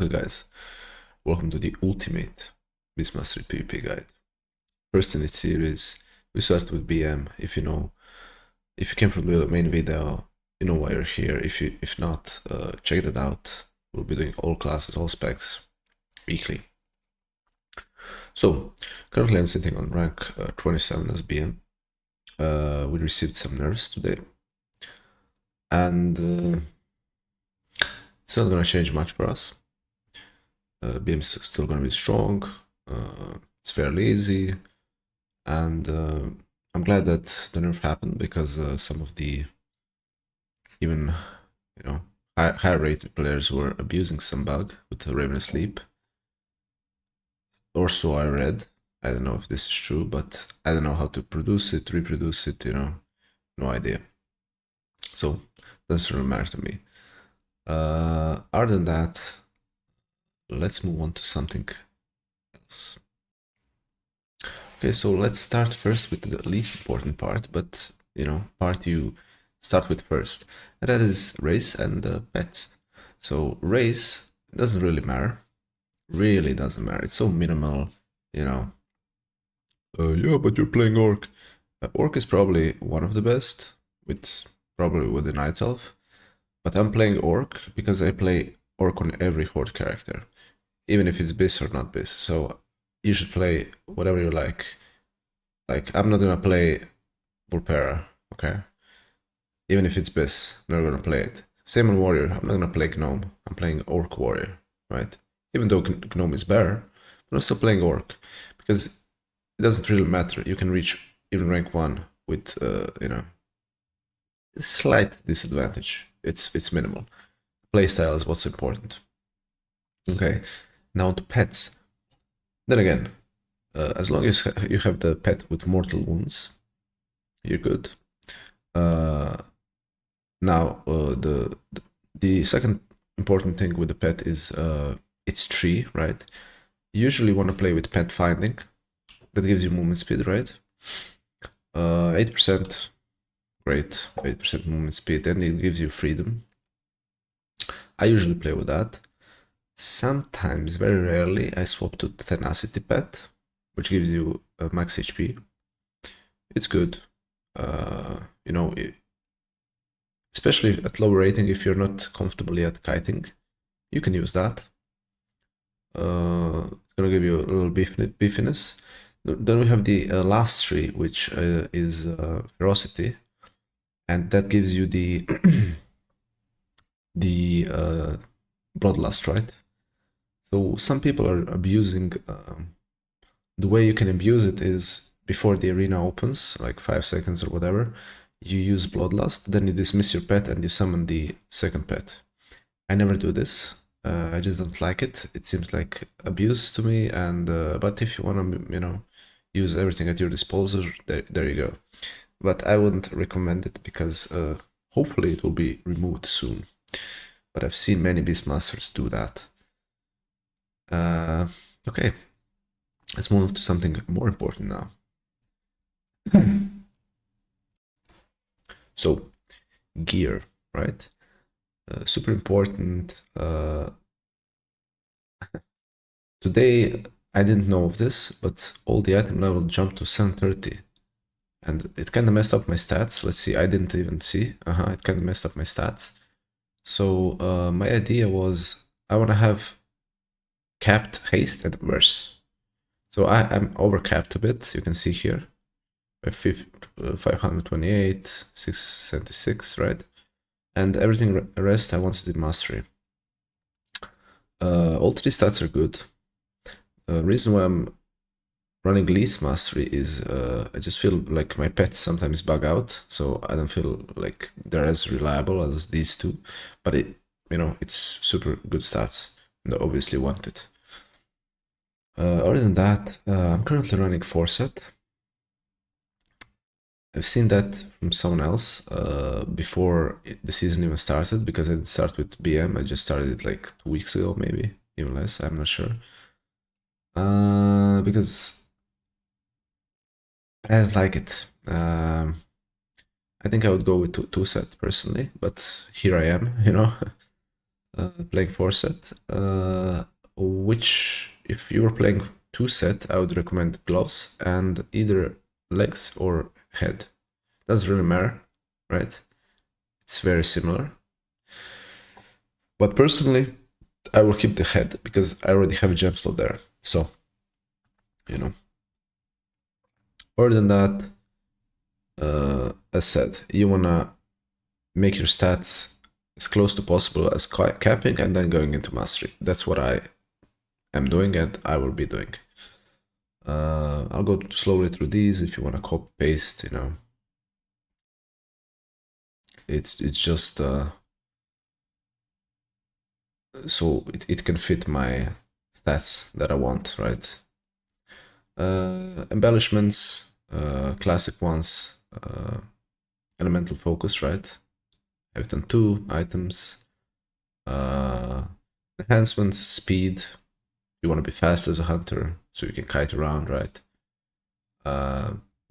Okay guys, welcome to the ultimate Beastmastery PvP guide. First in its series, we start with BM. If you came from the main video, you know why you're here. If not, check that out. We'll be doing all classes, all specs, weekly. So, currently I'm sitting on rank 27 as BM. We received some nerfs today. And it's not gonna change much for us. BM is still gonna be strong. It's fairly easy, and I'm glad that the nerf happened because some of the even higher rated players were abusing some bug with the Ravenous Leap, or so I read. I don't know if this is true, but I don't know how to produce it, reproduce it, no idea. So doesn't really matter to me. Other than that, let's move on to something else. Okay, so let's start first with the least important part, but part you start with first, and that is race and pets. So race doesn't really matter, really doesn't matter. It's so minimal, yeah, but you're playing Orc. Orc is probably one of the best, probably with the Night Elf, but I'm playing Orc because I play Orc on every Horde character, even if it's Bis or not Bis. So you should play whatever you like. Like, I'm not gonna play Vulpera, okay? Even if it's Bis, I'm not gonna play it. Same on Warrior, I'm not gonna play Gnome. I'm playing Orc Warrior, right? Even though Gnome is better, but I'm still playing Orc because it doesn't really matter. You can reach even rank 1 with, a slight disadvantage. It's minimal. Playstyle is what's important. Okay, now to pets. Then again, as long as you have the pet with mortal wounds, you're good. Now, the second important thing with the pet is its tree, right? You usually want to play with pet finding. That gives you movement speed, right? 8%, great, 8% movement speed, and it gives you freedom. I usually play with that. Sometimes, very rarely, I swap to Tenacity Pet, which gives you max HP. It's good. Especially at low rating, if you're not comfortable yet kiting, you can use that. It's gonna give you a little beefiness. Then we have the last tree, which is Ferocity, and that gives you the the Bloodlust, right? So some people are abusing. The way you can abuse it is before the arena opens, like 5 seconds or whatever, you use Bloodlust, then you dismiss your pet and you summon the second pet. I never do this. I just don't like it. It seems like abuse to me. And but if you want to, use everything at your disposal, there you go. But I wouldn't recommend it because hopefully it will be removed soon. But I've seen many Beastmasters do that. Okay, let's move to something more important now. So, gear, right? Super important. Today, I didn't know of this, but all the item level jumped to 730. And it kind of messed up my stats. Let's see, I didn't even see. It kind of messed up my stats. So my idea was I want to have capped haste and verse. So I'm overcapped a bit, you can see here. 528, 676, right? And everything rest I wanted in mastery. All 3 stats are good. Reason why I'm running least mastery is I just feel like my pets sometimes bug out, so I don't feel like they're as reliable as these 2. But it's super good stats, and I obviously want it. Other than that, I'm currently running Forset. I've seen that from someone else before the season even started, because I didn't start with BM, I just started it like 2 weeks ago, maybe, even less, I'm not sure. Because I didn't like it. I think I would go with two set personally, but here I am, playing 4-set, which if you were playing 2-set, I would recommend gloves and either legs or head. Doesn't really matter, right? It's very similar. But personally, I will keep the head because I already have a gem slot there. So, you know. Other than that, as said, you wanna make your stats as close to possible as capping and then going into mastery. That's what I am doing and I will be doing. I'll go slowly through these. If you want to copy paste, you know, it's just so it can fit my stats that I want, right? Embellishments, classic ones, elemental focus, right? I've done 2 items. Enhancements, speed. You want to be fast as a hunter, so you can kite around, right?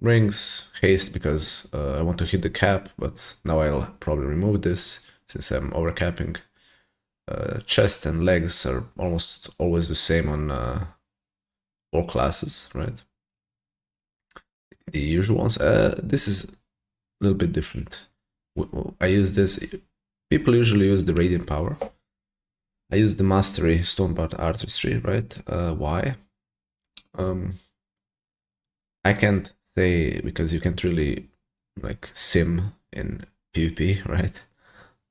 Rings, haste, because I want to hit the cap, but now I'll probably remove this since I'm overcapping. Chest and legs are almost always the same on all classes, right? The usual ones. This is a little bit different. I use this. People usually use the Radiant Power. I use the Mastery Stonepart Artistry, right? Why? I can't say because you can't really like sim in PvP, right?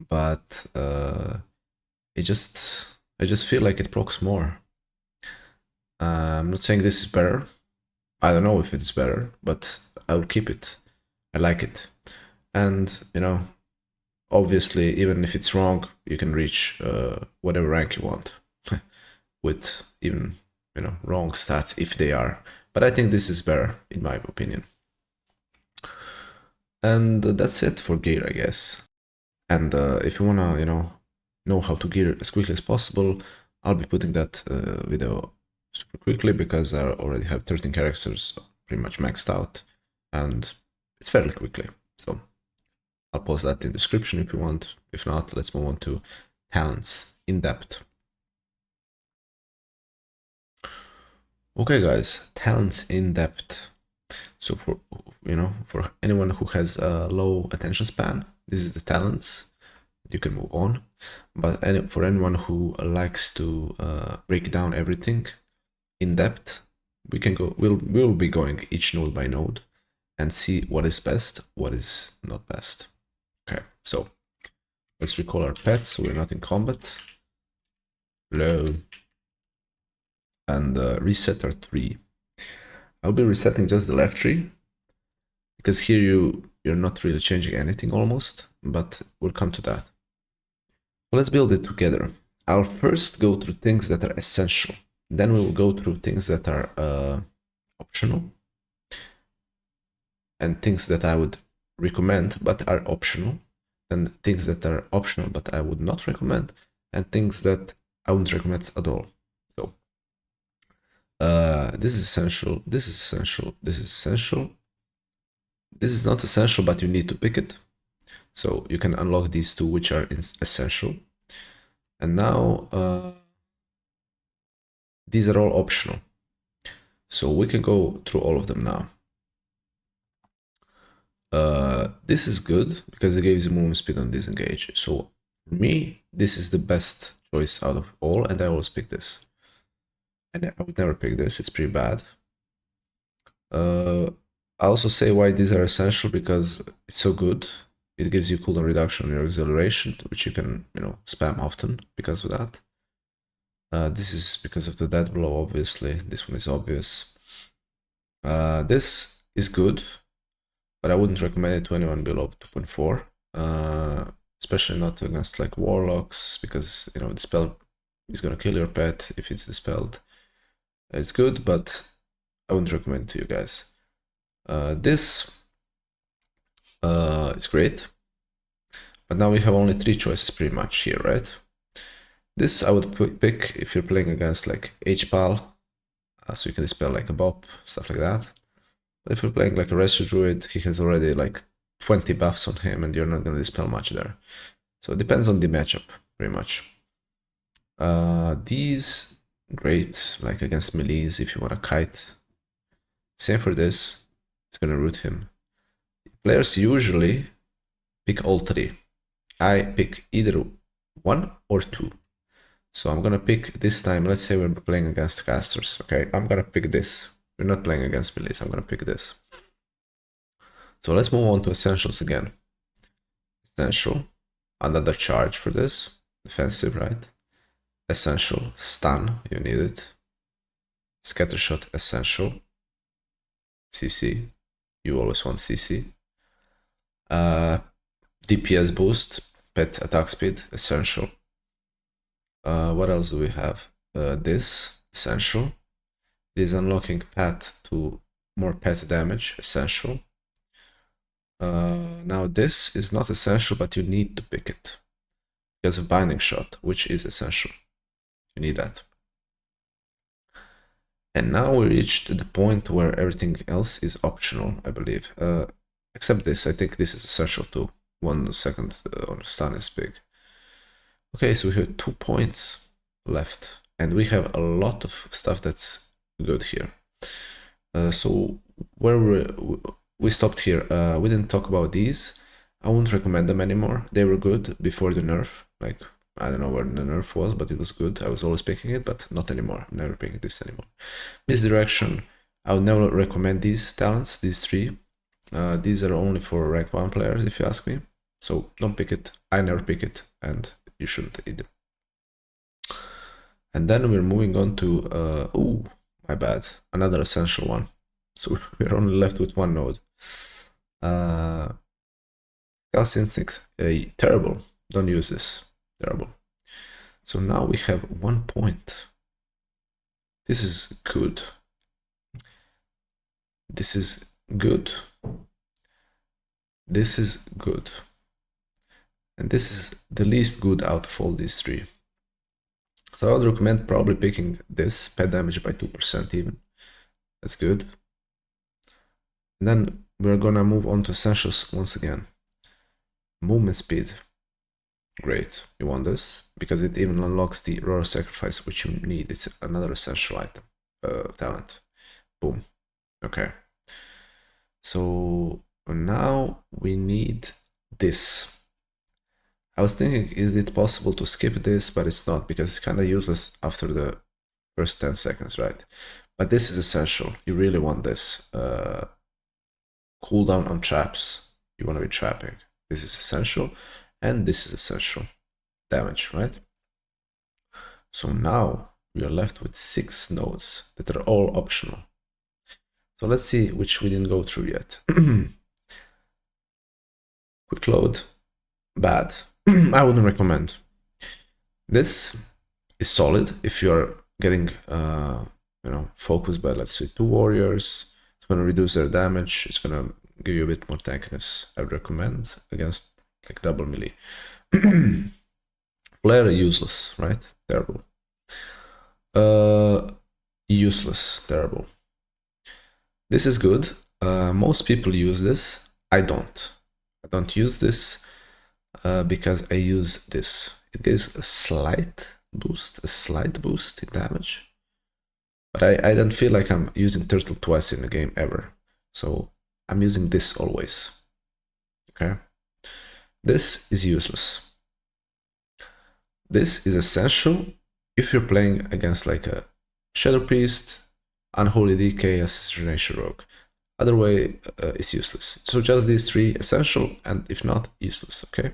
But I just feel like it procs more. I'm not saying this is better. I don't know if it's better, but I will keep it. I like it. And, you know, obviously, even if it's wrong, you can reach whatever rank you want with even, you know, wrong stats if they are. But I think this is better, in my opinion. And that's it for gear, I guess. And if you wanna, you know how to gear as quickly as possible, I'll be putting that video super quickly because I already have 13 characters pretty much maxed out, and it's fairly quickly. So I'll post that in the description if you want. If not, let's move on to talents in depth. Okay, guys, talents in depth. So for anyone who has a low attention span, this is the talents. You can move on. But for anyone who likes to break down everything in depth, we can go. We'll be going each node by node and see what is best, what is not best. Okay, so let's recall our pets. So we're not in combat. Low. And reset our tree. I'll be resetting just the left tree because here you're not really changing anything almost, but we'll come to that. So let's build it together. I'll first go through things that are essential. Then we will go through things that are optional and things that I would recommend but are optional, and things that are optional but I would not recommend, and things that I wouldn't recommend at all. So this is essential, this is essential, this is essential. This is not essential, but you need to pick it. So you can unlock these two, which are essential. And now these are all optional. So we can go through all of them now. This is good because it gives you movement speed on disengage. So for me, this is the best choice out of all, and I always pick this. And I would never pick this, it's pretty bad. I also say why these are essential because it's so good. It gives you cooldown reduction on your acceleration, which you can, spam often because of that. This is because of the death blow, obviously. This one is obvious. This is good, but I wouldn't recommend it to anyone below 2.4. Especially not against like warlocks, because the spell is gonna kill your pet if it's dispelled. It's good, but I wouldn't recommend it to you guys. This is great, but now we have only 3 choices pretty much here, right? This I would pick if you're playing against like HPAL, so you can dispel like a bop, stuff like that. But if you're playing like a Rescue Druid, he has already like 20 buffs on him and you're not going to dispel much there. So it depends on the matchup, pretty much. These, great, like against melees if you want to kite. Same for this, it's gonna root him. Players usually pick all three. I pick either one or two. So I'm gonna pick this time, let's say we're playing against casters, okay? I'm gonna pick this. We're not playing against melees, I'm gonna pick this. So let's move on to essentials again. Essential, another charge for this. Defensive, right? Essential, stun, you need it. Scattershot, essential. CC, you always want CC. DPS boost, pet attack speed, essential. What else do we have? This, essential. This unlocking path to more pet damage, essential. Now this is not essential, but you need to pick it because of binding shot, which is essential. You need that. And now we reached the point where everything else is optional, I believe. Except this, I think this is essential too. 1 second on stun is big. Okay, so we have 2 points left, and we have a lot of stuff that's good here. So where we stopped here, we didn't talk about these. I wouldn't recommend them anymore. They were good before the nerf, like I don't know where the nerf was, but it was good. I was always picking it, but not anymore. I'm never picking this anymore. Misdirection, I would never recommend these talents, these 3. These are only for rank 1 players, if you ask me. So don't pick it. I never pick it, and you shouldn't either. And then we're moving on to, oh, my bad, another essential one. So we're only left with 1 node. Chaos Instinct, terrible. Don't use this. Terrible. So now we have 1 point. This is good. This is good. This is good. And this is the least good out of all these 3. So I would recommend probably picking this, pet damage by 2% even. That's good. And then we're gonna move on to essentials once again. Movement speed. Great, you want this because it even unlocks the Royal Sacrifice, which you need. It's another essential item, talent. Boom. Okay. So now we need this. I was thinking, is it possible to skip this? But it's not, because it's kind of useless after the first 10 seconds, right? But this is essential. You really want this. Cooldown on traps. You want to be trapping. This is essential. And this is essential. Damage, right? So now we are left with 6 nodes that are all optional. So let's see which we didn't go through yet. Quick load. Bad. I wouldn't recommend. This is solid if you're getting focused by, let's say, 2 warriors. It's going to reduce their damage. It's going to give you a bit more tankiness. I would recommend against like double melee. Flare, useless, right? Terrible. Useless, terrible. This is good. Most people use this. I don't. I don't use this because I use this. It gives a slight boost in damage. But I don't feel like I'm using turtle twice in a game ever. So I'm using this always. Okay. This is useless. This is essential if you're playing against like a Shadow Priest, Unholy DK, Assassination Rogue. Other way is useless. So just these 3 essential, and if not, useless, okay?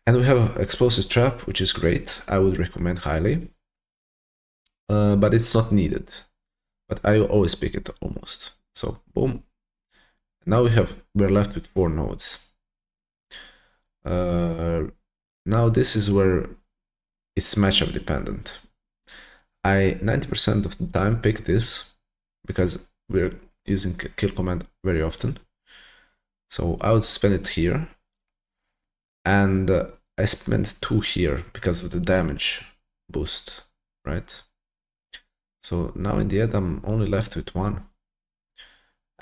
And we have Explosive Trap, which is great. I would recommend highly. But it's not needed. But I always pick it almost. So, boom. Now we're left with 4 nodes. Now this is where it's matchup dependent. I 90% of the time pick this because we're using kill command very often. So I would spend it here. And I spent 2 here because of the damage boost, right? So now in the end I'm only left with 1.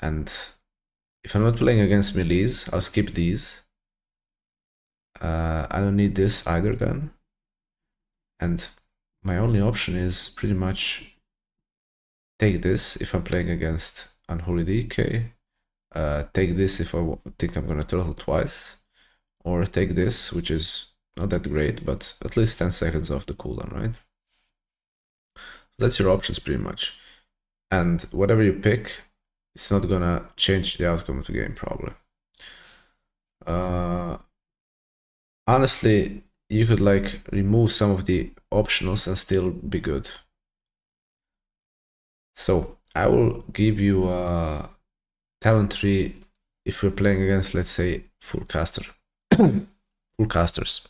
And if I'm not playing against melees, I'll skip these. I don't need this either then. And my only option is pretty much take this if I'm playing against Unholy DK, take this if I think I'm gonna turtle twice, or take this, which is not that great, but at least 10 seconds off the cooldown, right? That's your options pretty much. And whatever you pick, it's not gonna change the outcome of the game, probably. Honestly, you could like remove some of the optionals and still be good. So I will give you a talent tree if we're playing against, let's say, full caster, full casters.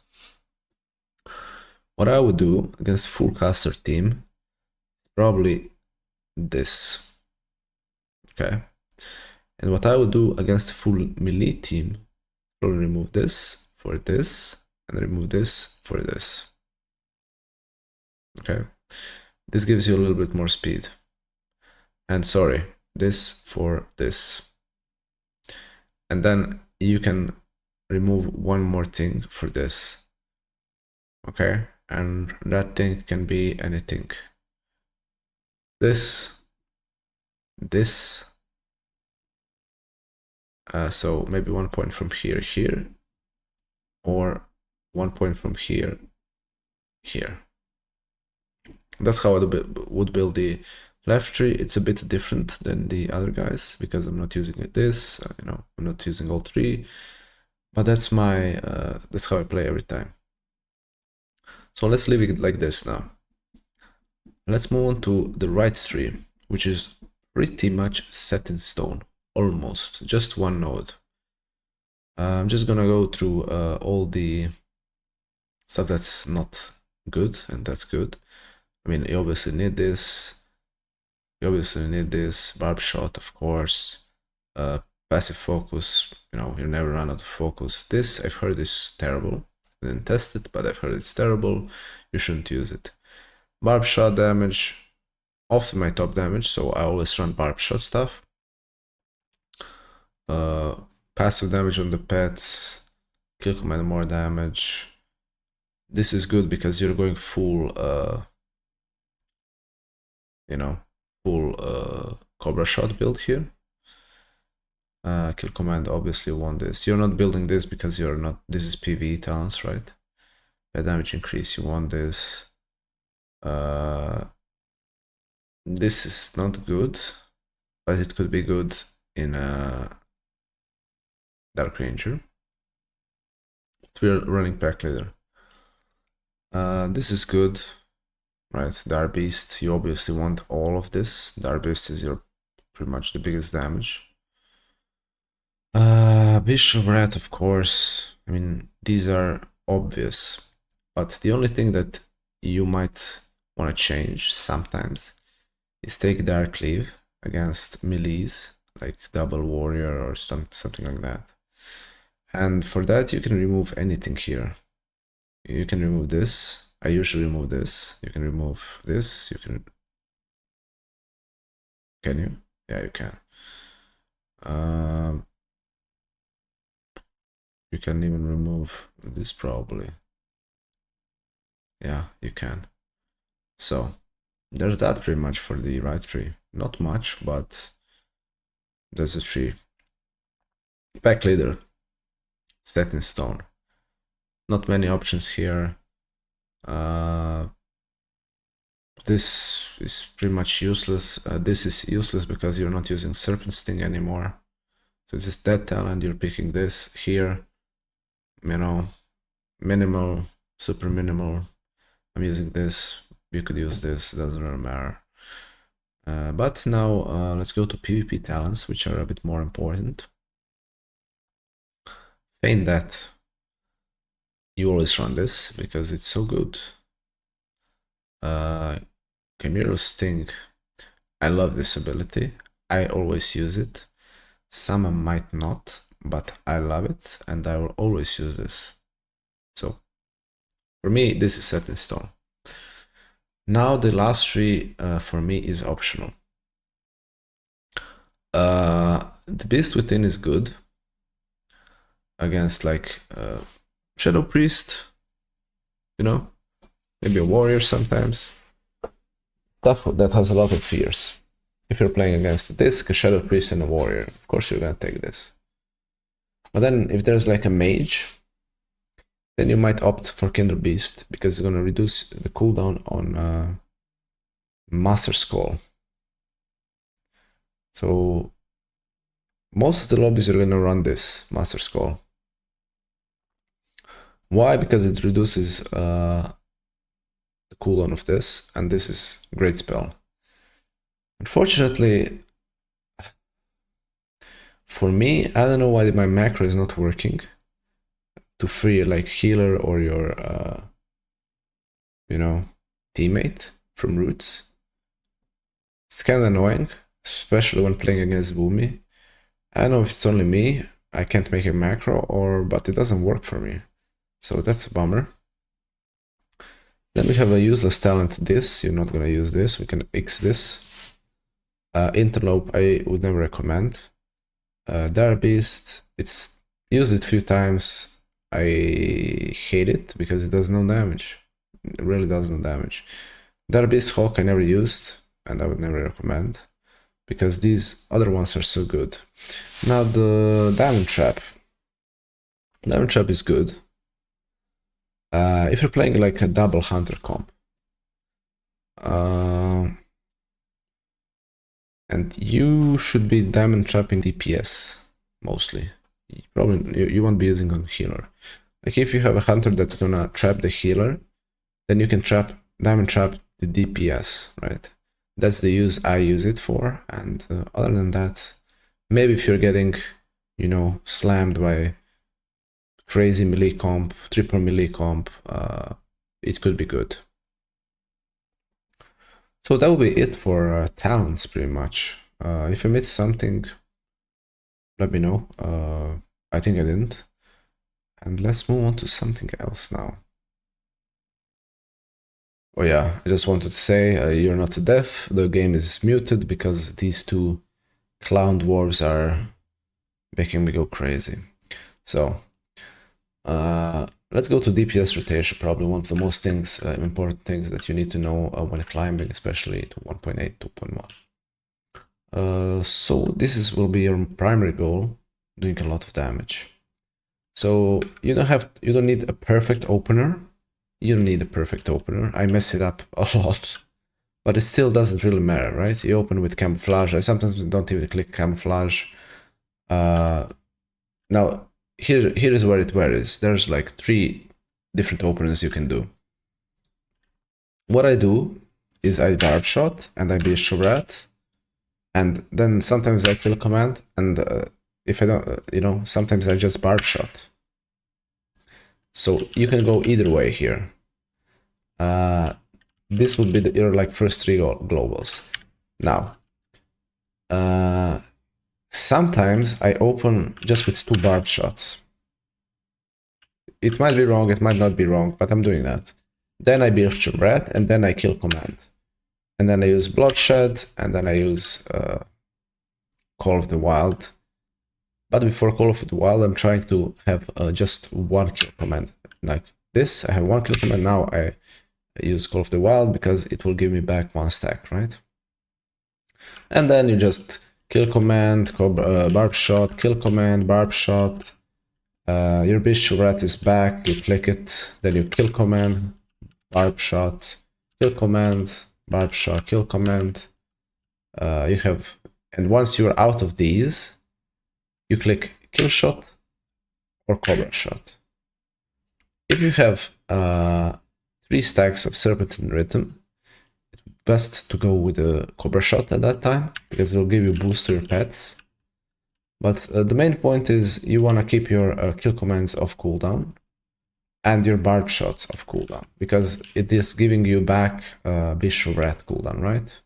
What I would do against full caster team, probably this. Okay. And what I would do against full melee team, probably remove this for this, and remove this for this. Okay. This gives you a little bit more speed. And sorry, this for this. And then you can remove one more thing for this. Okay. And that thing can be anything. This. So maybe 1 point from here, or 1 point from here. That's how I would build the left tree. It's a bit different than the other guys because I'm not using this, I'm not using all three, but that's how I play every time. So let's leave it like this now. Let's move on to the right tree, which is pretty much set in stone, almost, just one node. I'm just gonna go through all the stuff that's not good and that's good. I mean, you obviously need this. You obviously need this. Barb shot, of course. Passive focus, you never run out of focus. This, I've heard, is terrible. I didn't test it, but I've heard it's terrible. You shouldn't use it. Barb shot damage, often my top damage, so I always run barb shot stuff. Passive damage on the pets, kill command more damage. This is good because you're going full, full Cobra shot build here. Kill command obviously want this. You're not building this because you're not. This is PvE talents, right? Bad damage increase. You want this. This is not good, but it could be good in Dark Ranger. We're running pack leader. This is good, right? Dark Beast. You obviously want all of this. Dark Beast is your pretty much the biggest damage. Bishop Rat, of course. I mean, these are obvious, but the only thing that you might want to change sometimes is take Dark Cleave against melees, like Double Warrior or something like that. And for that, you can remove anything here. You can remove this. I usually remove this. You can remove this. Can you? Yeah, you can. You can even remove this probably. Yeah, you can. So there's that pretty much for the right tree. Not much, but there's a tree. Pack leader, set in stone. Not many options here. This is pretty much useless. This is useless because you're not using Serpent Sting anymore. So this is dead talent. You're picking this here. Minimal, super minimal. I'm using this. You could use this. Doesn't really matter. But now let's go to PvP talents, which are a bit more important. Feign Death. You always run this because it's so good. Chimera Sting. I love this ability. I always use it. Some might not, but I love it and I will always use this. So for me, this is set in stone. Now the last tree for me is optional. The Beast Within is good against like Shadow Priest, maybe a warrior sometimes. Stuff that has a lot of fears. If you're playing against a disc, a shadow priest, and a warrior, of course you're gonna take this. But then if there's like a mage, then you might opt for Kindred Beast because it's gonna reduce the cooldown on Master's Call. So most of the lobbies are gonna run this Master's Call. Why? Because it reduces the cooldown of this, and this is a great spell. Unfortunately, for me, I don't know why my macro is not working to free like healer or your, teammate from roots. It's kind of annoying, especially when playing against Boomy. I don't know if it's only me, I can't make a macro, but it doesn't work for me. So that's a bummer. Then we have a useless talent, this. You're not gonna use this. We can X this. Interlope, I would never recommend. Dire Beast, it's used it a few times. I hate it because it does no damage. It really does no damage. Dire Beast Hawk I never used, and I would never recommend because these other ones are so good. Now the Diamond Trap. Diamond Trap is good. If you're playing like a double hunter comp. And you should be diamond trapping DPS mostly. You won't be using on healer. Like if you have a hunter that's gonna trap the healer, then you can diamond trap the DPS, right? That's the use I use it for. And other than that, maybe if you're getting, slammed by crazy melee comp, triple melee comp, it could be good. So that will be it for talents, pretty much. If I missed something, let me know. I think I didn't. And let's move on to something else now. Oh yeah, I just wanted to say, you're not deaf. The game is muted because these two clown dwarves are making me go crazy. So, let's go to DPS rotation, probably one of the most important things that you need to know when climbing, especially to 1.8, 2.1. So this will be your primary goal, doing a lot of damage. So you don't need a perfect opener. You don't need a perfect opener. I mess it up a lot, but it still doesn't really matter, right? You open with camouflage. I sometimes don't even click camouflage. Now here is where it varies. There's like 3 different openers you can do. What I do is I barb shot and I beast rat, and then sometimes I kill command, and if I don't, sometimes I just barb shot. So you can go either way here. This would be your like first 3 globals. Now, sometimes I open just with 2 barb shots. It might be wrong, it might not be wrong, but I'm doing that. Then I build rat, and then I kill command. And then I use bloodshed, and then I use Call of the Wild. But before Call of the Wild, I'm trying to have just 1 kill command. Like this, I have 1 kill command. Now I use Call of the Wild because it will give me back 1 stack, right? And then you just kill command, barb shot, kill command, barb shot. Your bestial rat is back, you click it, then you kill command, barb shot, kill command, barb shot, kill command. And once you're out of these, you click kill shot or cobra shot. If you have 3 stacks of Serpentine Rhythm, it's best to go with a cobra shot at that time, because it will give you boost to your pets. But the main point is you want to keep your kill commands off cooldown and your barb shots off cooldown, because it is giving you back Bestial Rat cooldown, right?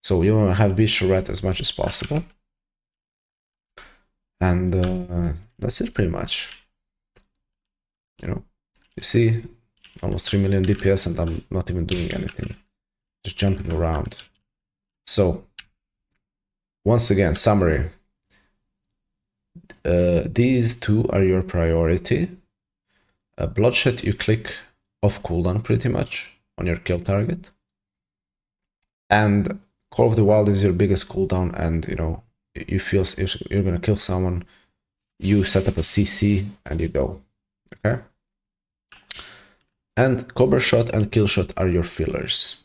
So you want to have Bestial Rat as much as possible. And that's it pretty much. You see, almost 3 million DPS and I'm not even doing anything. Just jumping around. So, once again, summary. These 2 are your priority. Bloodshed, you click off cooldown pretty much on your kill target. And Call of the Wild is your biggest cooldown, and you know, you feel you're gonna kill someone, you set up a CC and you go. Okay? And Cobra Shot and Kill Shot are your fillers.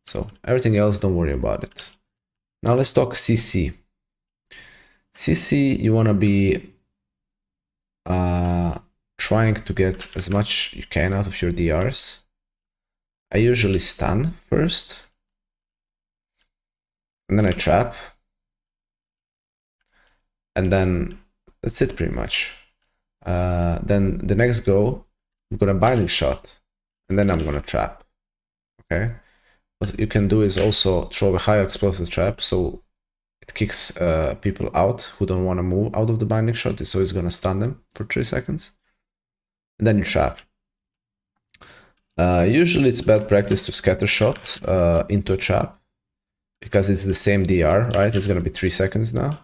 So everything else, don't worry about it. Now let's talk CC. CC, you wanna be trying to get as much you can out of your DRs. I usually stun first, and then I trap, and then that's it pretty much. Then the next go, I'm gonna Binding Shot, and then I'm gonna trap. Okay. What you can do is also throw a high explosive trap, so it kicks people out who don't want to move out of the Binding Shot, so it's gonna stun them for 3 seconds. And then you trap. Usually it's bad practice to scatter shot into a trap, because it's the same DR, right? It's gonna be 3 seconds now.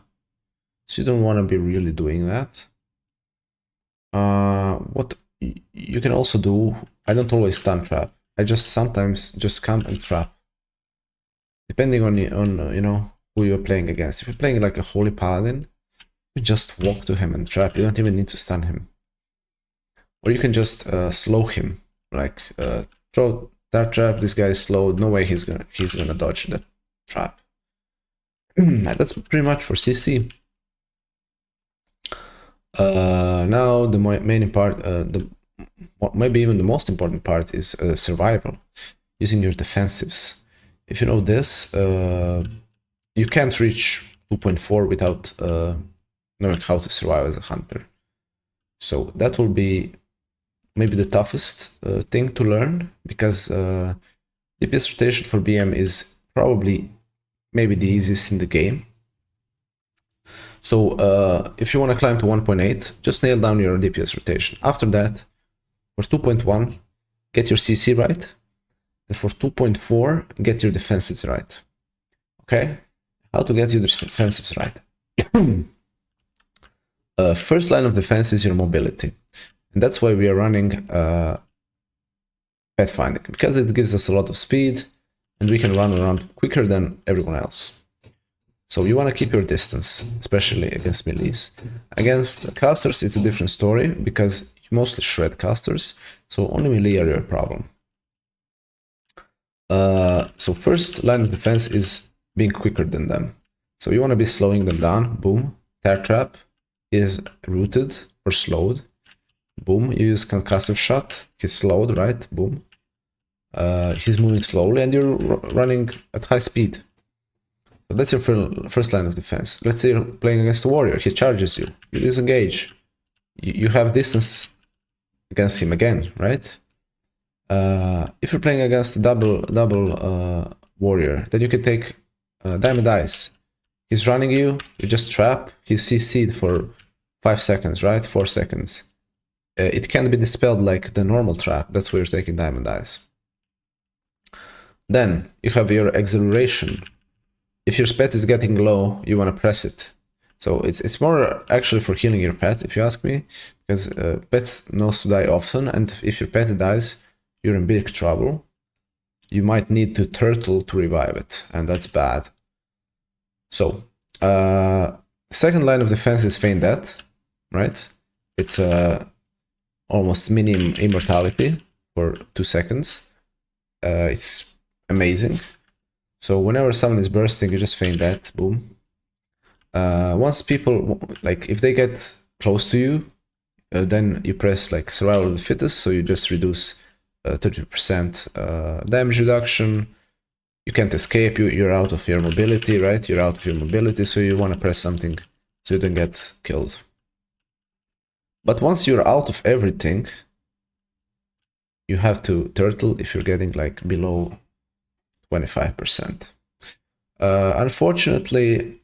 So you don't want to be really doing that. What you can also do, I don't always stun trap. I just sometimes just come and trap, depending on you know who you're playing against. If you're playing like a Holy Paladin, you just walk to him and trap. You don't even need to stun him. Or you can just slow him, like throw that trap. This guy is slowed. No way he's gonna dodge that trap. That's pretty much for CC. Now the main part, maybe even the most important part, is survival, using your defensives. If you know this, you can't reach 2.4 without knowing how to survive as a hunter. So that will be maybe the toughest thing to learn, because DPS rotation for BM is probably maybe the easiest in the game. So if you want to climb to 1.8, just nail down your DPS rotation. After that, for 2.1, get your CC right. And for 2.4, get your defensives right. Okay? How to get your defensives right? First line of defense is your mobility. And that's why we are running pathfinding, because it gives us a lot of speed and we can run around quicker than everyone else. So you want to keep your distance, especially against melees. Against casters, it's a different story, because you mostly shred casters, so only melee are your problem. So first line of defense is being quicker than them. So you want to be slowing them down. Boom. Tear Trap is rooted or slowed. Boom. You use Concussive Shot. He's slowed, right? Boom. He's moving slowly and you're running at high speed. So that's your first line of defense. Let's say you're playing against a warrior. He charges you. You disengage. You have distance against him again, right? If you're playing against a double warrior, then you can take Diamond Eyes. He's running you. You just trap. He's CC'd for 5 seconds, right? 4 seconds. It can't be dispelled like the normal trap. That's why you're taking Diamond Eyes. Then you have your Exhilaration. If your pet is getting low, you want to press it. So it's more actually for healing your pet, if you ask me, because pet knows to die often, and if your pet dies, you're in big trouble. You might need to turtle to revive it, and that's bad. So, second line of defense is Feign Death, right? It's almost mini immortality for 2 seconds. It's amazing. So whenever someone is bursting, you just Feign Death, boom. Once people, like, if they get close to you, then you press like Survival of the Fittest, so you just reduce 30% damage reduction. You can't escape, you're out of your mobility, right? You're out of your mobility, so you want to press something so you don't get killed. But once you're out of everything, you have to turtle if you're getting like below 25%. Unfortunately,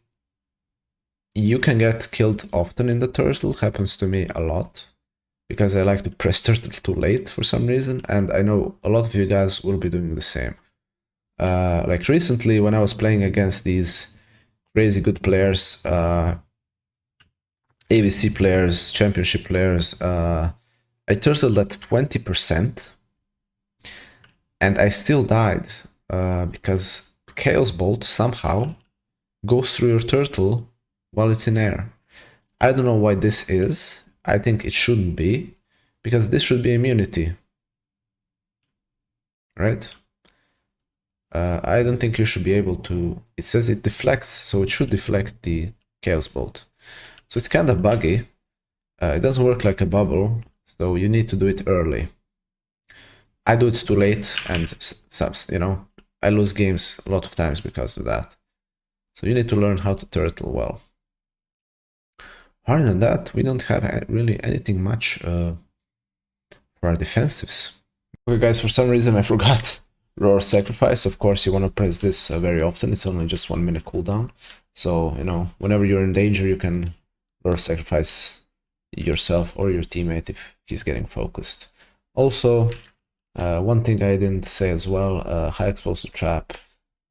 you can get killed often in the turtle. Happens to me a lot, because I like to press turtle too late for some reason, and I know a lot of you guys will be doing the same. Like recently, when I was playing against these crazy good players, AVC players, championship players, I turtled at 20%, and I still died because Chaos Bolt somehow goes through your turtle while it's in air. I don't know why this is. I think it shouldn't be, because this should be immunity, right? I don't think you should be able to. It says it deflects, so it should deflect the Chaos Bolt. So it's kind of buggy. It doesn't work like a bubble, so you need to do it early. I do it too late, and you know, I lose games a lot of times because of that. So you need to learn how to turtle well. Other than that, we don't have really anything much for our defensives. Okay guys, for some reason I forgot Roar Sacrifice. Of course you want to press this very often. It's only just 1 minute cooldown. So, you know, whenever you're in danger you can Roar Sacrifice yourself or your teammate if he's getting focused. Also, one thing I didn't say as well, high explosive trap.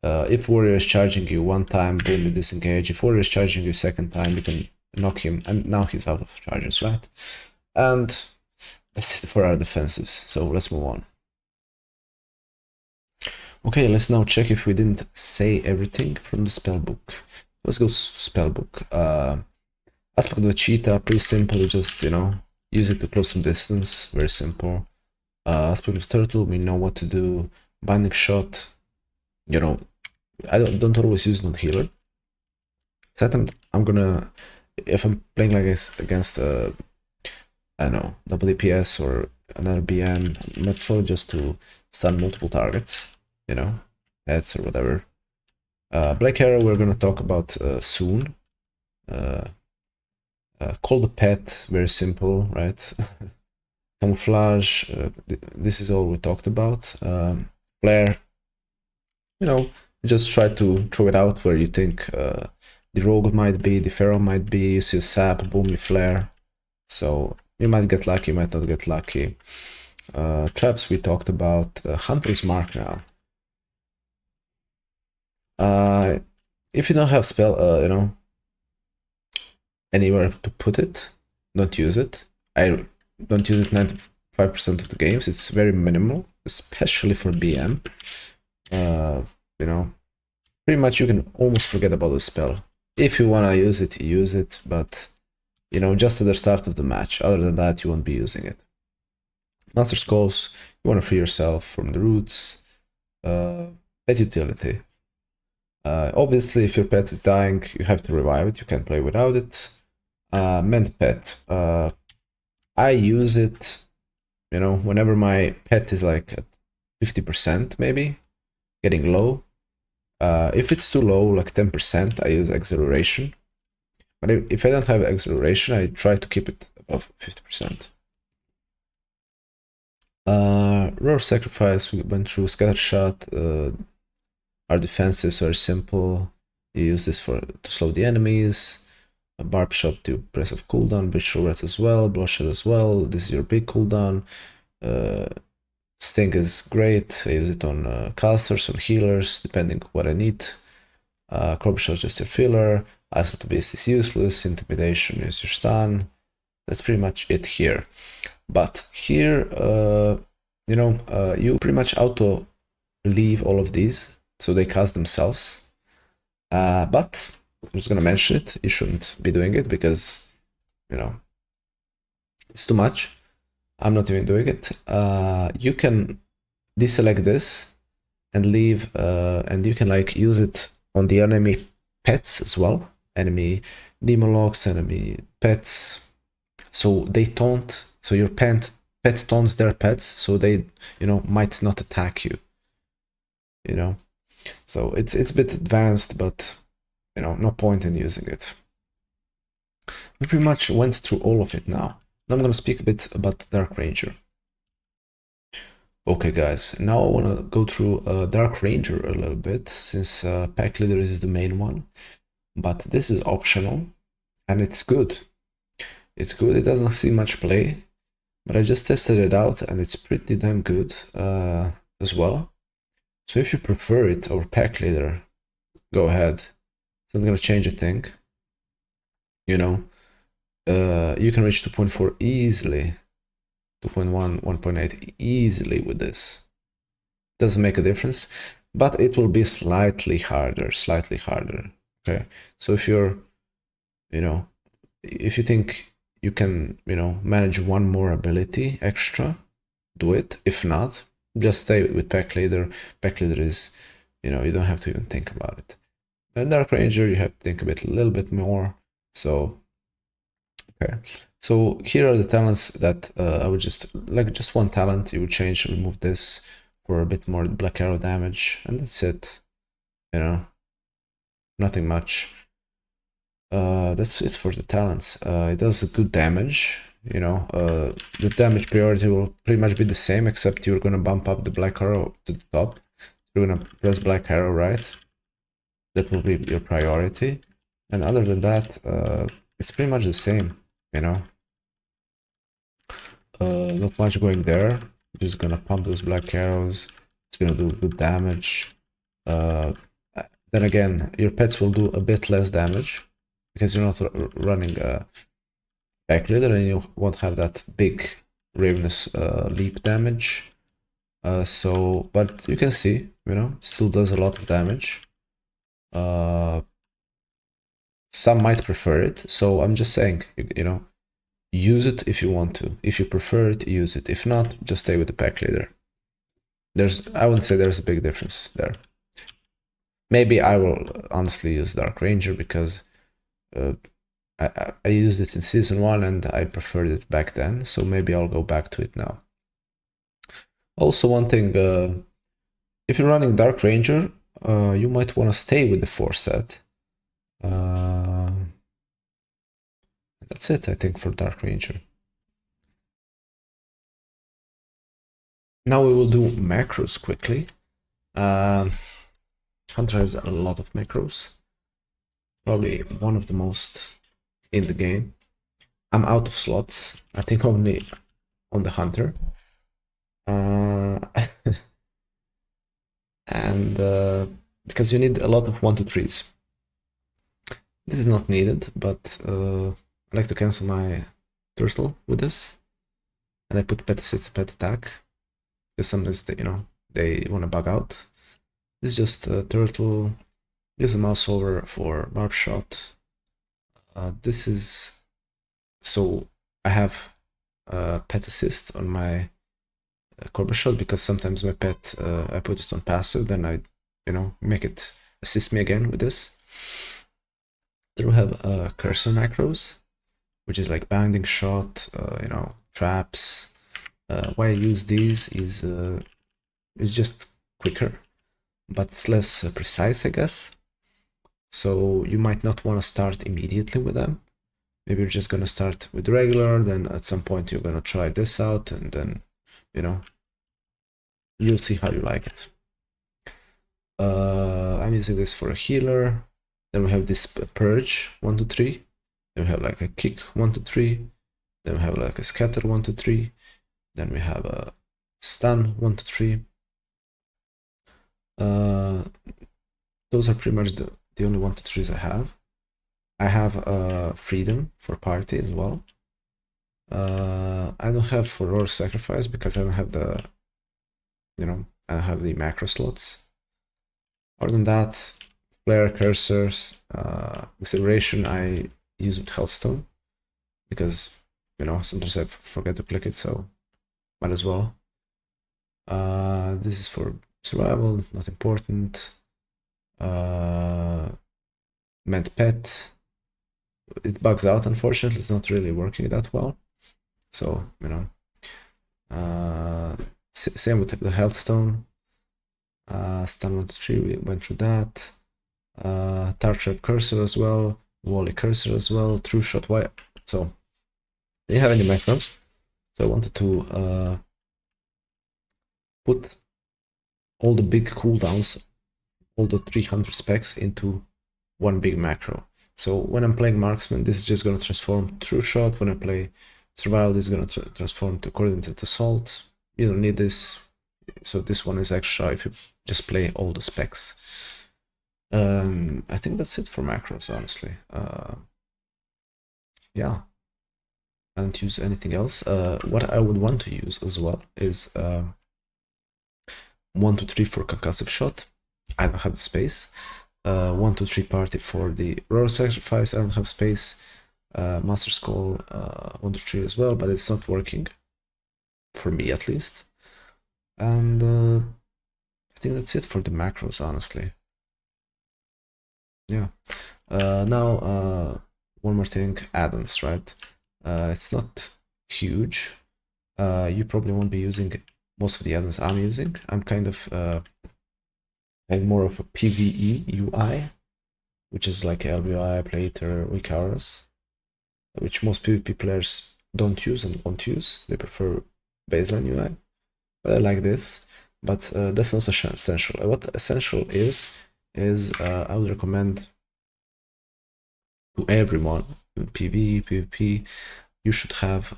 If warrior is charging you one time, boom, you disengage. If warrior is charging you second time, you can knock him, and now he's out of charges, right? And that's it for our defensives, so let's move on. Okay, let's now check if we didn't say everything from the spellbook. Let's go spellbook. Aspect of the cheetah, pretty simple, you just, you know, use it to close some distance, very simple. Aspect of turtle, we know what to do. Binding shot, you know, I don't always use not healer. Second, I'm gonna, if I'm playing like this against I don't know, WPS or another BM, I'm not sure just to stun multiple targets, you know, heads or whatever. Black Arrow we're gonna talk about soon. Call the pet, very simple, right? Camouflage, this is all we talked about. Flare, you know, just try to throw it out where you think the rogue might be, the feral might be. You see a sap, boom, you flare. So you might get lucky, you might not get lucky. Traps we talked about. Hunter's Mark now. If you don't have spell, you know, anywhere to put it, don't use it. I don't use it 95% of the games. It's very minimal, especially for BM. You know, pretty much you can almost forget about the spell. If you wanna use it, you use it, but you know, just at the start of the match. Other than that, you won't be using it. Monster Skulls, you wanna free yourself from the roots. Pet utility. Obviously, if your pet is dying, you have to revive it. You can't play without it. Mend pet. I use it, you know, whenever my pet is like at 50% maybe, getting low. If it's too low, like 10%, I use acceleration. But if I don't have acceleration, I try to keep it above 50%. Roar Sacrifice, we went through. Scatter Shot. Our defenses are simple. You use this to slow the enemies. A Barb Shot to press off cooldown. Bishop Rat as well. Bloodshed as well. This is your big cooldown. Sting is great. I use it on casters, on healers, depending what I need. Crop Shot is just your filler. Eyes of the Beast is useless. Intimidation is your stun. That's pretty much it here. But here, you know, you pretty much auto leave all of these, so they cast themselves. But I'm just gonna mention it. You shouldn't be doing it because, you know, it's too much. I'm not even doing it. You can deselect this and leave, and you can like use it on the enemy pets as well. Enemy Demologs, enemy pets. So they taunt. So your pet taunts their pets, so they, you know, might not attack you. You know, so it's a bit advanced, but you know, no point in using it. We pretty much went through all of it now. Now I'm gonna speak a bit about Dark Ranger. Okay guys, now I wanna go through Dark Ranger a little bit, since Pack Leader is the main one. But this is optional, and it's good. It's good, it doesn't see much play, but I just tested it out and it's pretty damn good as well. So if you prefer it over Pack Leader, go ahead. It's not gonna change a thing. You know, you can reach 2.4 easily. 2.1, 1.8 easily with this. Doesn't make a difference, but it will be slightly harder, okay? So if you're, if you think you can, manage one more ability extra, do it. If not, just stay with Pack Leader. Pack Leader is, you don't have to even think about it. And Dark Ranger, you have to think a little bit more. So, okay. So here are the talents that I would just one talent, you would change, remove this for a bit more Black Arrow damage, and that's it. Nothing much. That's it for the talents. It does good damage. The damage priority will pretty much be the same, except you're gonna bump up the Black Arrow to the top. You're gonna press Black Arrow, right? That will be your priority. And other than that, it's pretty much the same, Not much going there. Just gonna pump those Black Arrows. It's gonna do good damage. Then again, your pets will do a bit less damage because you're not running a Pack Leader, and you won't have that big Ravenous leap damage. But you can see, still does a lot of damage. Some might prefer it, so I'm just saying, use it if you want to. If you prefer it, use it. If not, just stay with the Pack Leader. I wouldn't say there's a big difference there. Maybe I will honestly use Dark Ranger because I used it in Season 1 and I preferred it back then, so maybe I'll go back to it now. Also, one thing, if you're running Dark Ranger, you might want to stay with the 4 set. That's it, I think, for Dark Ranger. Now we will do macros quickly. Hunter has a lot of macros. Probably one of the most in the game. I'm out of slots. I think only on the Hunter. And because you need a lot of 1-2-3s. This is not needed, but I like to cancel my turtle with this. And I put pet assist, pet attack. Because sometimes they want to bug out. This is just a turtle. This is a mouse over for barb shot. This is so I have pet assist on my Corber shot because sometimes my pet I put it on passive, then I make it assist me again with this. Then we have cursor macros, which is like binding shot, traps. Why I use these is just quicker, but it's less precise, I guess. So you might not want to start immediately with them. Maybe you're just gonna start with regular, then at some point you're gonna try this out, and then you'll see how you like it. I'm using this for a healer. Then we have this purge 1-2-3. Then we have like a kick 1-2-3. Then we have like a scatter 1-2-3. Then we have a stun 1-2-3. Those are pretty much the only 1-2-3s I have. I have freedom for party as well. I don't have for Roar Sacrifice because I don't have the, I don't have the macro slots. Other than that, flare, cursors, acceleration I use with Healthstone because sometimes I forget to click it, so might as well. This is for survival, not important. Meant pet, it bugs out, unfortunately. It's not really working that well, so same with the Healthstone. Stun 1-2-3, we went through that. Tar Trap Cursor as well, Wally Cursor as well, True Shot. Why? So didn't have any macros, so I wanted to put all the big cooldowns, all the 300 specs into one big macro. So when I'm playing Marksman, this is just going to transform True Shot. When I play Survival, this is going to transform to Coordinated Assault. You don't need this, so this one is extra if you just play all the specs. I think that's it for macros, honestly. Yeah. I don't use anything else. What I would want to use as well is 1, 2, 3 for concussive shot. I don't have the space. 1, 2, 3 party for the royal sacrifice. I don't have space. Master's Call 1, 2, 3 as well, but it's not working for me at least. And I think that's it for the macros, honestly. Yeah. Now one more thing, add-ons, right? It's not huge. You probably won't be using most of the add-ons I'm using. I'm kind of having more of a PvE UI, which is like LBI, Plater, Weak Auras, which most PvP players don't use and won't use. They prefer baseline UI, but I like this. But that's not essential. What essential is I would recommend to everyone in PvE, PvP, you should have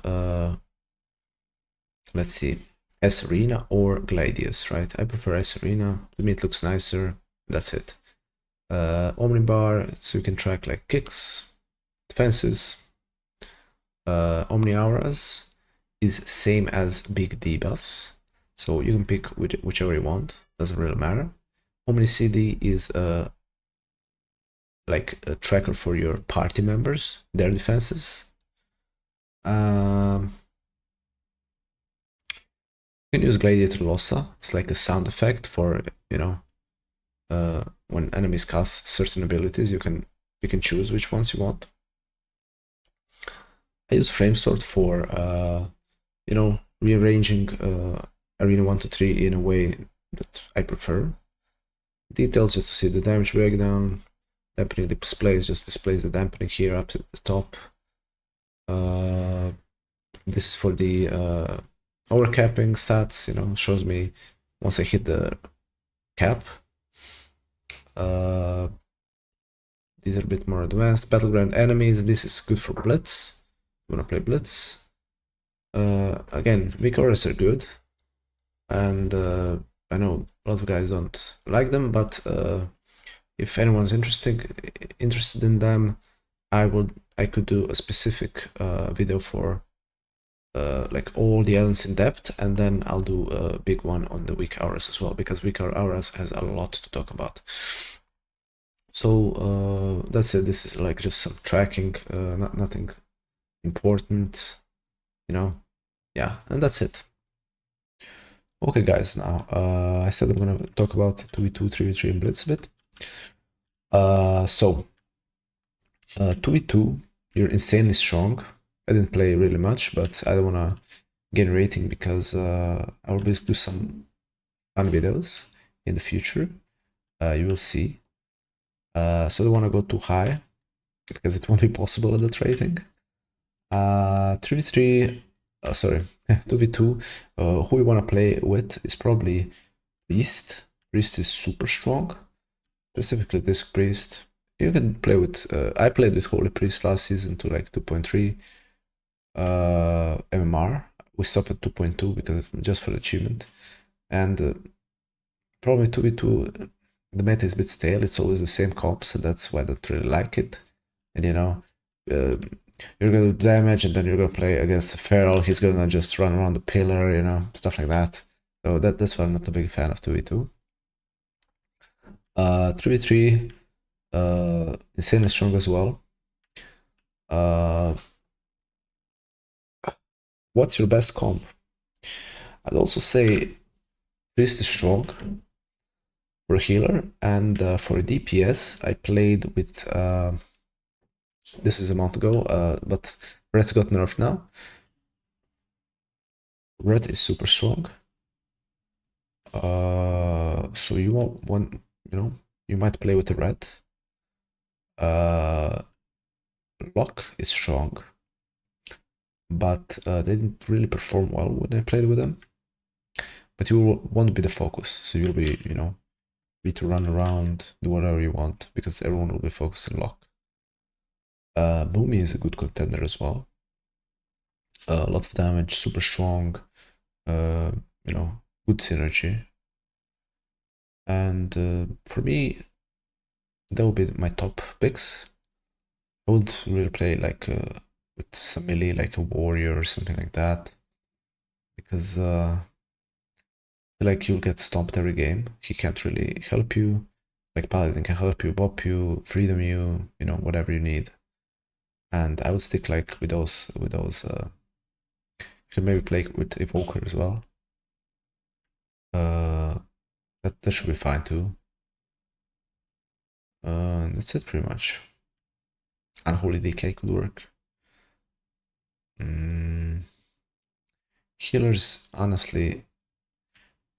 let's see, S Arena or Gladius, right? I prefer S Arena. To me, it looks nicer. That's it. Omnibar, so you can track like kicks, defenses. Omni Auras is same as big debuffs, so you can pick whichever you want. Doesn't really matter. Omni CD is like a tracker for your party members, their defenses. You can use Gladiator Lossa. It's like a sound effect for, you know, when enemies cast certain abilities, you can choose which ones you want. I use Framesword for, you know, rearranging Arena 1 to 3 in a way that I prefer. Details just to see the damage breakdown. Dampening displays just displays the dampening here up at the top. This is for the overcapping stats, you know, shows me once I hit the cap. These are a bit more advanced. Battleground enemies, this is good for Blitz. You wanna play Blitz. Again, weak auras are good. And I know a lot of guys don't like them, but if anyone's interested in them, I could do a specific video for like all the elements in depth, and then I'll do a big one on the weak auras as well, because weak auras has a lot to talk about. So that's it. This is like just some tracking, nothing important, you know. Yeah, and that's it. Okay, guys. Now I said I'm gonna talk about 2v2, 3v3, and Blitz a bit. So 2v2, you're insanely strong. I didn't play really much, but I don't wanna gain rating because I will do some fun videos in the future. You will see. So I don't want to go too high because it won't be possible at that rating. 3v3, sorry, 2v2, who you want to play with is probably Priest. Priest is super strong, specifically Disc Priest. You can play with, I played with Holy Priest last season to like 2.3 MMR. We stopped at 2.2 because just for the achievement. And probably 2v2, the meta is a bit stale. It's always the same comps, and that's why I don't really like it. And you know, you're gonna do damage, and then you're gonna play against Feral. He's gonna just run around the pillar, you know, stuff like that. So that's why I'm not a big fan of 2v2. 3v3, insanely strong as well. What's your best comp? I'd also say Priest is strong for a healer, and for DPS, I played with. This is a month ago, but Red's got nerfed now. Red is super strong. So you want, you know, you might play with the Red. Locke is strong, but they didn't really perform well when I played with them. But you won't be the focus, so you'll be, you know, free to run around, do whatever you want, because everyone will be focused on Locke. Boomy is a good contender as well. Lots of damage, super strong, you know, good synergy. And for me, that would be my top picks. I would really play like with some melee like a warrior or something like that, because I feel like you'll get stomped every game. He can't really help you. Like Paladin can help you, bop you, freedom you, you know, whatever you need. And I would stick like with those you can maybe play with Evoker as well. That should be fine too. That's it pretty much. Unholy Decay could work. Healers, honestly,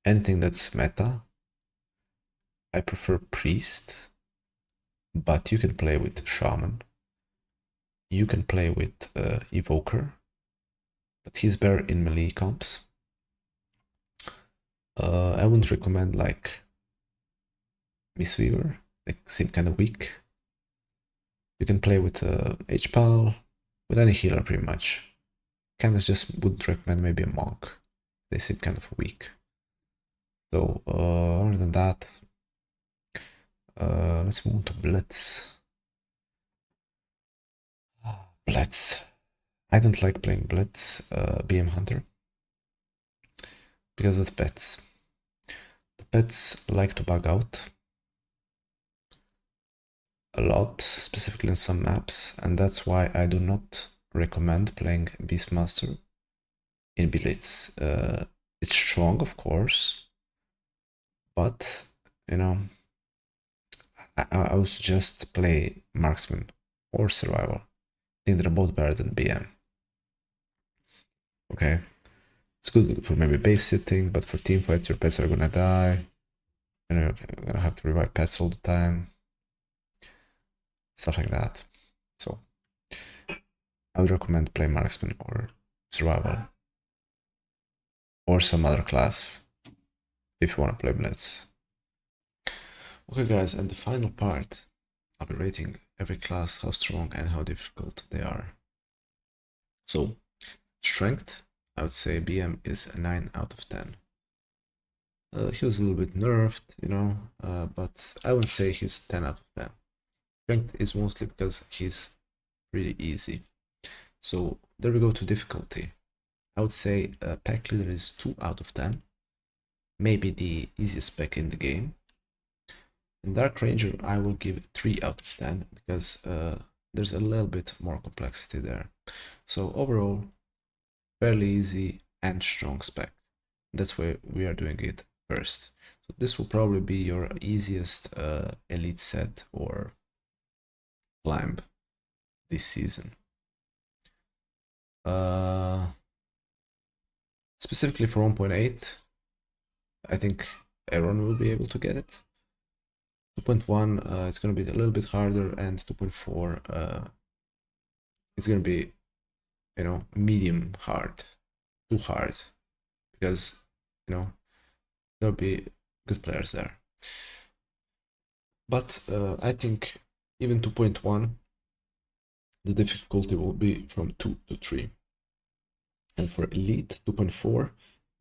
anything that's meta. I prefer Priest, but you can play with Shaman. You can play with Evoker, but he's better in melee comps. I wouldn't recommend like Mistweaver, like seem kind of weak. You can play with HPAL, with any healer pretty much. Kind of just wouldn't recommend maybe a Monk. They seem kind of weak. So other than that, let's move on to Blitz. Blitz. I don't like playing Blitz, BM Hunter, because of pets. The pets like to bug out a lot, specifically in some maps, and that's why I do not recommend playing Beastmaster in Blitz. It's strong, of course, but you know, I would suggest play Marksman or Survival. I think they're both better than BM. Okay, it's good for maybe base sitting, but for team fights, your pets are gonna die. You know, you're gonna have to revive pets all the time. Stuff like that. So I would recommend play Marksman or Survival or some other class if you want to play Blitz. Okay guys, and the final part, I'll be rating every class, how strong and how difficult they are. So, strength, I would say BM is a 9 out of 10. He was a little bit nerfed, you know, but I wouldn't say he's 10 out of 10. Strength is mostly because he's really easy. So there we go to difficulty. I would say Pack Leader is 2 out of 10. Maybe the easiest spec in the game. In Dark Ranger, I will give 3 out of 10 because there's a little bit more complexity there. So overall, fairly easy and strong spec. That's why we are doing it first. So this will probably be your easiest elite set or climb this season. Specifically for 1.8, I think everyone will be able to get it. 2.1, it's going to be a little bit harder, and 2.4, it's going to be, you know, medium hard, too hard, because, you know, there'll be good players there. But I think even 2.1, the difficulty will be from 2 to 3. And for Elite 2.4,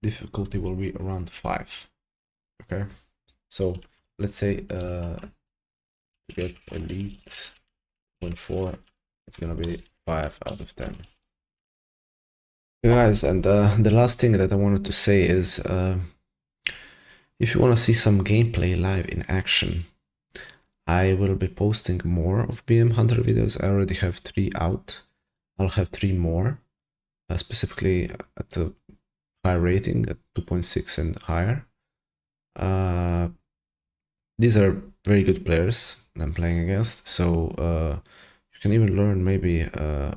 difficulty will be around 5. Okay, so let's say to get Elite 2.4, it's gonna be 5 out of 10. Guys, and the last thing that I wanted to say is if you want to see some gameplay live in action, I will be posting more of BM Hunter videos. I already have 3 out. I'll have 3 more, specifically at a high rating, at 2.6 and higher. These are very good players I'm playing against, so you can even learn maybe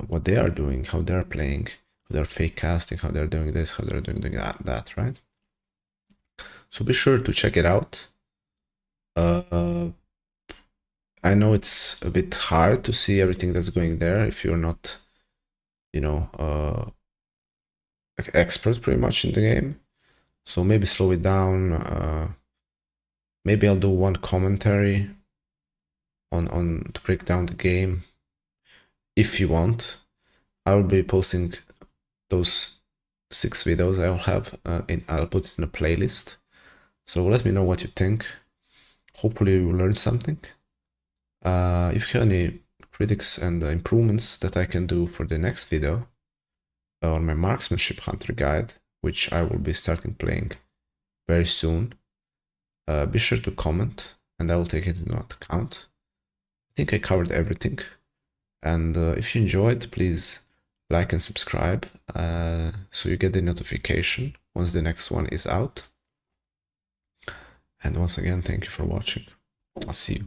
what they are doing, how they're playing, how they're fake casting, how they're doing this, how they're doing that, right? So be sure to check it out. I know it's a bit hard to see everything that's going there if you're not, you know, expert pretty much in the game. So maybe slow it down. Maybe I'll do one commentary on to break down the game if you want. I will be posting those 6 videos I'll have I'll put it in a playlist. So let me know what you think. Hopefully you learned something. If you have any critics and improvements that I can do for the next video, or my Marksmanship Hunter guide, which I will be starting playing very soon, be sure to comment and I will take it into account. I think I covered everything, and if you enjoyed, please like and subscribe so you get the notification once the next one is out. And once again, thank you for watching. I'll see you.